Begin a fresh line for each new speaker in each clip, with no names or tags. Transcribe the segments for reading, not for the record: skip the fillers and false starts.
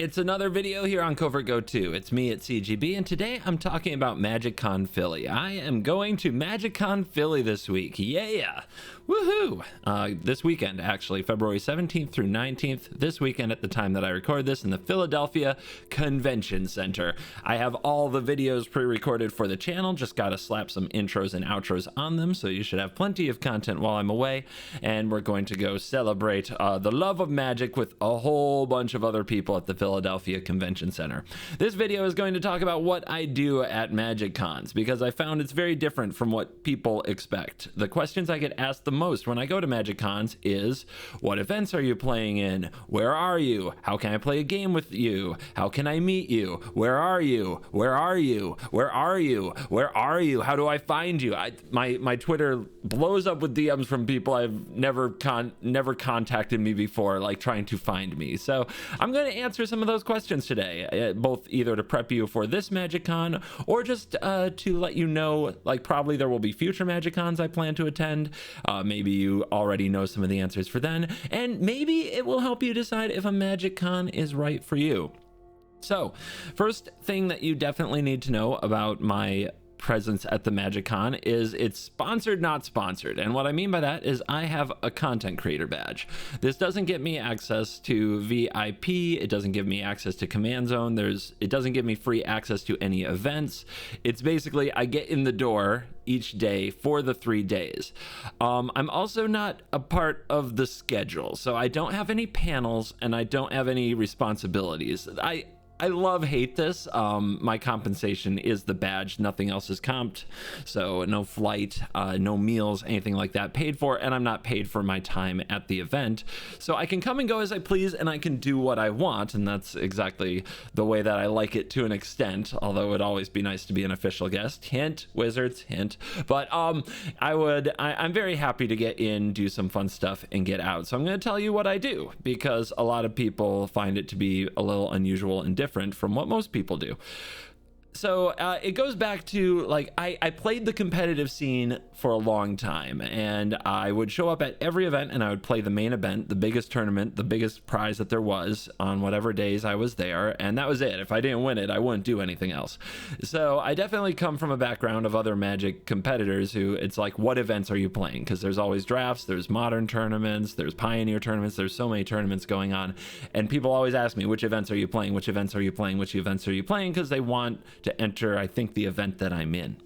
It's another video here on CovertGoBlue. It's me at CGB, and today I'm talking about MagicCon Philly. I am going to MagicCon Philly this week. Yeah! Woohoo! This weekend, actually, February 17th through 19th, this weekend at the time that I record this in the Philadelphia Convention Center. I have all the videos pre-recorded for the channel, just gotta slap some intros and outros on them, so you should have plenty of content while I'm away, and we're going to go celebrate the love of magic with a whole bunch of other people at the Philadelphia Convention Center. This video is going to talk about what I do at Magic Cons, because I found it's very different from what people expect. The questions I get asked the most when I go to Magic Cons is, what events are you playing in? Where are you? How can I play a game with you? How can I meet you? Where are you? Where are you? Where are you? Where are you? How do I find you? My Twitter blows up with DMs from people I've never contacted me before, like trying to find me. So I'm going to answer some of those questions today, both either to prep you for this Magic Con or just to let you know, like, probably there will be future Magic Cons I plan to attend. Maybe you already know some of the answers for then, and maybe it will help you decide if a Magic Con is right for you. So, first thing that you definitely need to know about my presence at the Magic Con is it's sponsored, not sponsored. And what I mean by that is I have a content creator badge. This doesn't get me access to VIP, it doesn't give me access to Command Zone, it doesn't give me free access to any events. It's basically I get in the door each day for the 3 days. I'm also not a part of the schedule, so I don't have any panels and I don't have any responsibilities. I hate this. My compensation is the badge. Nothing else is comped. So no flight, no meals, anything like that paid for, and I'm not paid for my time at the event. So I can come and go as I please, and I can do what I want, and that's exactly the way that I like it to an extent, although it would always be nice to be an official guest. Hint, Wizards, hint. But I'm very happy to get in, do some fun stuff, and get out. So I'm going to tell you what I do, because a lot of people find it to be a little unusual and different from what most people do. So it goes back to, like, I played the competitive scene for a long time, and I would show up at every event and I would play the main event, the biggest tournament, the biggest prize that there was on whatever days I was there, and that was it. If I didn't win it, I wouldn't do anything else. So I definitely come from a background of other Magic competitors who it's like, what events are you playing? Because there's always drafts, there's modern tournaments, there's pioneer tournaments, there's so many tournaments going on, and people always ask me, which events are you playing? Which events are you playing? Which events are you playing? Because they want to enter, I think, the event that I'm in,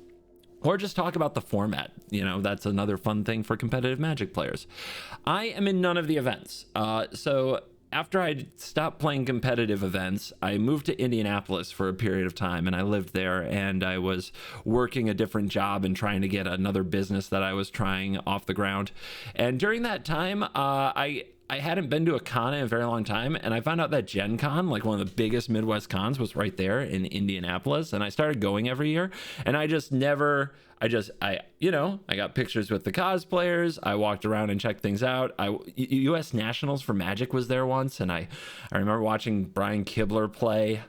or just talk about the format. You know, that's another fun thing for competitive Magic players. I am in none of the events. So after I stopped playing competitive events, I moved to Indianapolis for a period of time, and I lived there, and I was working a different job and trying to get another business that I was trying off the ground. And during that time, I hadn't been to a con in a very long time, and I found out that Gen Con, like one of the biggest Midwest cons, was right there in Indianapolis, and I started going every year, and I got pictures with the cosplayers, I walked around and checked things out. US Nationals for Magic was there once, and I remember watching Brian Kibler play.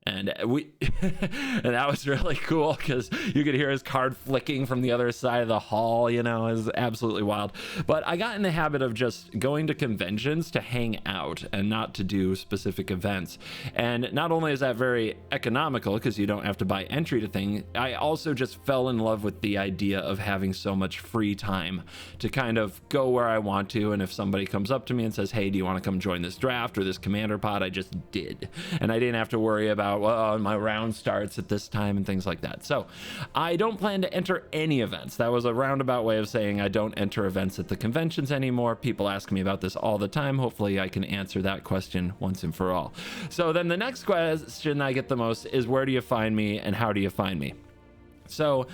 And and that was really cool because you could hear his card flicking from the other side of the hall. You know, it was absolutely wild. But I got in the habit of just going to conventions to hang out and not to do specific events. And not only is that very economical because you don't have to buy entry to things, I also just fell in love with the idea of having so much free time to kind of go where I want to. And if somebody comes up to me and says, hey, do you want to come join this draft or this commander pod? I just did. And I didn't have to worry about, well, my round starts at this time and things like that. So I don't plan to enter any events. That was a roundabout way of saying I don't enter events at the conventions anymore. People ask me about this all the time. Hopefully I can answer that question once and for all. So then the next question I get the most is, where do you find me and how do you find me? So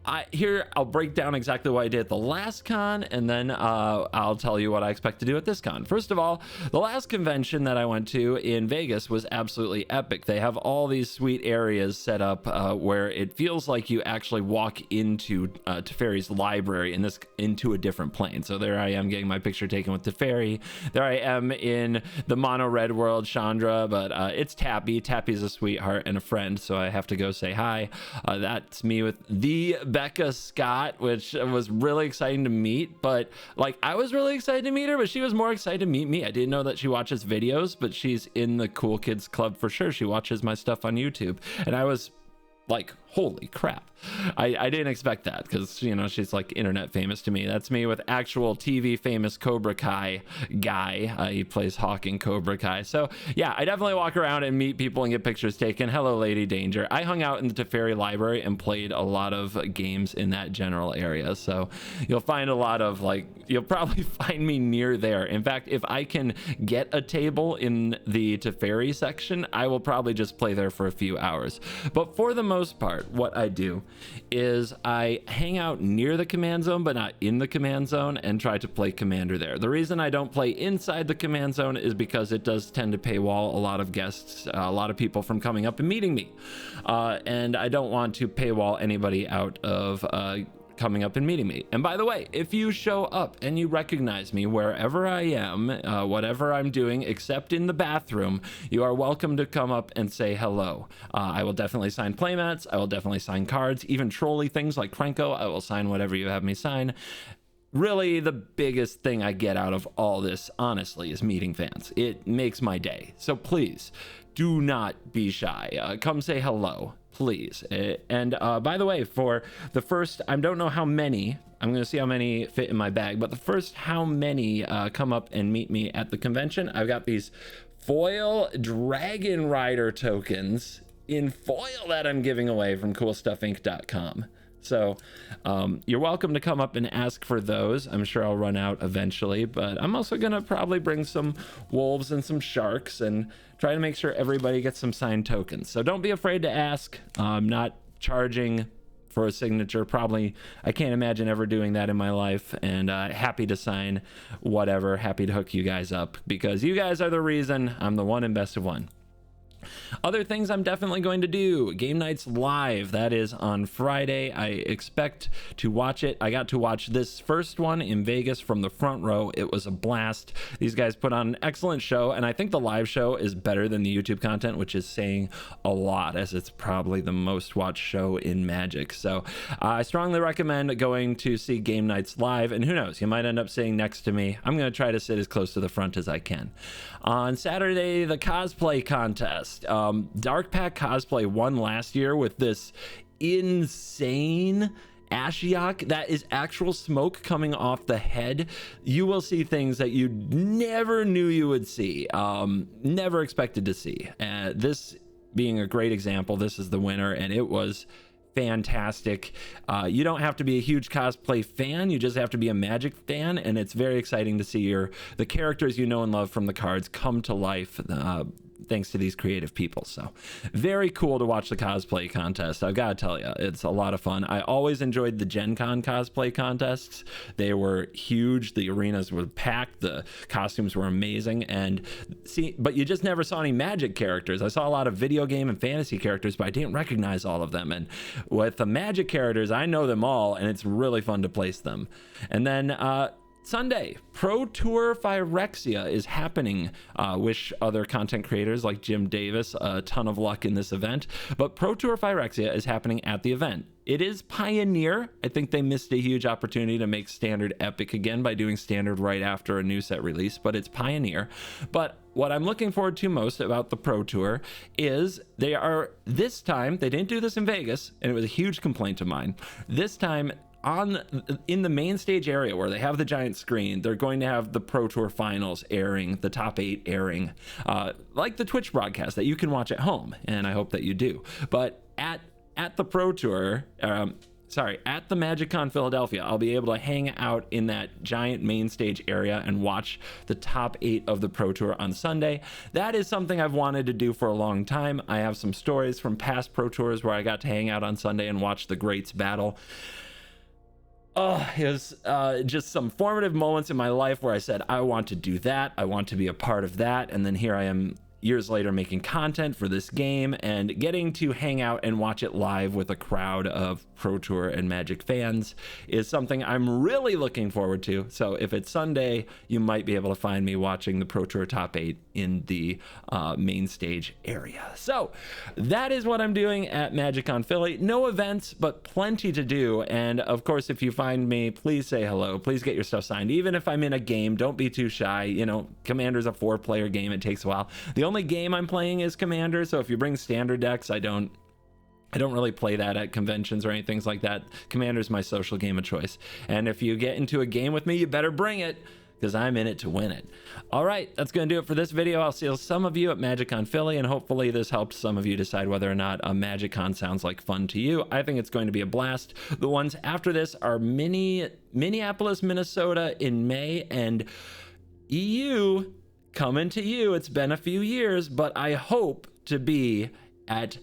I'll break down exactly what I did at the last con, and then I'll tell you what I expect to do at this con. First of all, the last convention that I went to in Vegas was absolutely epic. They have all these sweet areas set up where it feels like you actually walk into Teferi's library into a different plane. So there I am getting my picture taken with Teferi. There I am in the mono red world, Chandra, but it's Tappy. Tappy's a sweetheart and a friend, so I have to go say hi. That's me with the Becca Scott, which was really exciting to meet. But like, I was really excited to meet her, but she was more excited to meet me. I didn't know that she watches videos, but she's in the Cool Kids Club for sure. She watches my stuff on YouTube, and I was like, holy crap. I didn't expect that, because, you know, she's like internet famous to me. That's me with actual TV famous Cobra Kai guy. He plays Hawk in Cobra Kai. So yeah, I definitely walk around and meet people and get pictures taken. Hello, Lady Danger. I hung out in the Teferi library and played a lot of games in that general area. So you'll find a lot of, like, you'll probably find me near there. In fact, if I can get a table in the Teferi section, I will probably just play there for a few hours. But for the most part, what I do is I hang out near the command zone, but not in the command zone, and try to play commander there. The reason I don't play inside the command zone is because it does tend to paywall a lot of guests, a lot of people from coming up and meeting me. And I don't want to paywall anybody out of coming up and meeting me. And by the way, if you show up and you recognize me wherever I am, whatever I'm doing, except in the bathroom, you are welcome to come up and say hello. I will definitely sign playmats. I will definitely sign cards, even trolley things like Krenko. I will sign whatever you have me sign. Really, the biggest thing I get out of all this, honestly, is meeting fans. It makes my day. So please, do not be shy. Come say hello, please. And by the way, for the first, I don't know how many, I'm going to see how many fit in my bag, but the first how many come up and meet me at the convention, I've got these foil Dragon Rider tokens in foil that I'm giving away from coolstuffinc.com. So you're welcome to come up and ask for those. I'm sure I'll run out eventually, but I'm also gonna probably bring some wolves and some sharks and try to make sure everybody gets some signed tokens. So don't be afraid to ask. I'm not charging for a signature. Probably, I can't imagine ever doing that in my life, and happy to sign whatever, happy to hook you guys up, because you guys are the reason I'm the one and best of one. Other things I'm definitely going to do: game nights live. That is on Friday. I expect to watch it. I got to watch this first one in Vegas from the front row. It was a blast. These guys put on an excellent show, and I think the live show is better than the YouTube content, which is saying a lot, as it's probably the most watched show in Magic. So I strongly recommend going to see game nights live, and who knows, you might end up sitting next to me. I'm going to try to sit as close to the front as I can. On Saturday, the Cosplay Contest. Dark Pack Cosplay won last year with this insane Ashiok that is actual smoke coming off the head. You will see things that you never knew you would see, never expected to see. This being a great example, this is the winner, and it was fantastic. You don't have to be a huge cosplay fan, you just have to be a Magic fan, and it's very exciting to see the characters you know and love from the cards come to life thanks to these creative people. So very cool to watch the cosplay contest. I've got to tell you, it's a lot of fun. I always enjoyed the Gen Con cosplay contests. They were huge. The arenas were packed. The costumes were amazing. And but you just never saw any Magic characters. I saw a lot of video game and fantasy characters, but I didn't recognize all of them. And with the Magic characters, I know them all, and it's really fun to place them. And then Sunday, Pro Tour Phyrexia is happening. Wish other content creators like Jim Davis a ton of luck in this event. But Pro Tour Phyrexia is happening at the event. It is Pioneer. I think they missed a huge opportunity to make Standard epic again by doing Standard right after a new set release, but it's Pioneer. But what I'm looking forward to most about the Pro Tour is they are, this time, they didn't do this in Vegas, and it was a huge complaint of mine. This time, in the main stage area where they have the giant screen, they're going to have the Pro Tour finals airing, the top 8 airing, like the Twitch broadcast that you can watch at home, and I hope that you do. But at the Pro Tour, at the MagicCon Philadelphia, I'll be able to hang out in that giant main stage area and watch the top 8 of the Pro Tour on Sunday. That is something I've wanted to do for a long time. I have some stories from past Pro Tours where I got to hang out on Sunday and watch the greats battle. It was just some formative moments in my life where I said, I want to do that. I want to be a part of that. And then here I am, years later making content for this game, and getting to hang out and watch it live with a crowd of Pro Tour and Magic fans is something I'm really looking forward to. So if it's Sunday, you might be able to find me watching the Pro Tour Top 8 in the main stage area. So that is what I'm doing at MagicCon Philly. No events, but plenty to do. And of course, if you find me, please say hello. Please get your stuff signed. Even if I'm in a game, don't be too shy. You know, Commander's a 4-player game. It takes a while. The only game I'm playing is Commander. So if you bring standard decks, I don't really play that at conventions or anything like that. Commander's my social game of choice. And if you get into a game with me, you better bring it, because I'm in it to win it. All right, that's going to do it for this video. I'll see some of you at MagicCon Philly, and hopefully this helped some of you decide whether or not a MagicCon sounds like fun to you. I think it's going to be a blast. The ones after this are Minneapolis, Minnesota in May, and EU coming to you. It's been a few years, but I hope to be at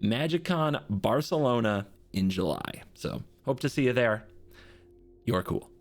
MagicCon Barcelona in July. So hope to see you there. You're cool.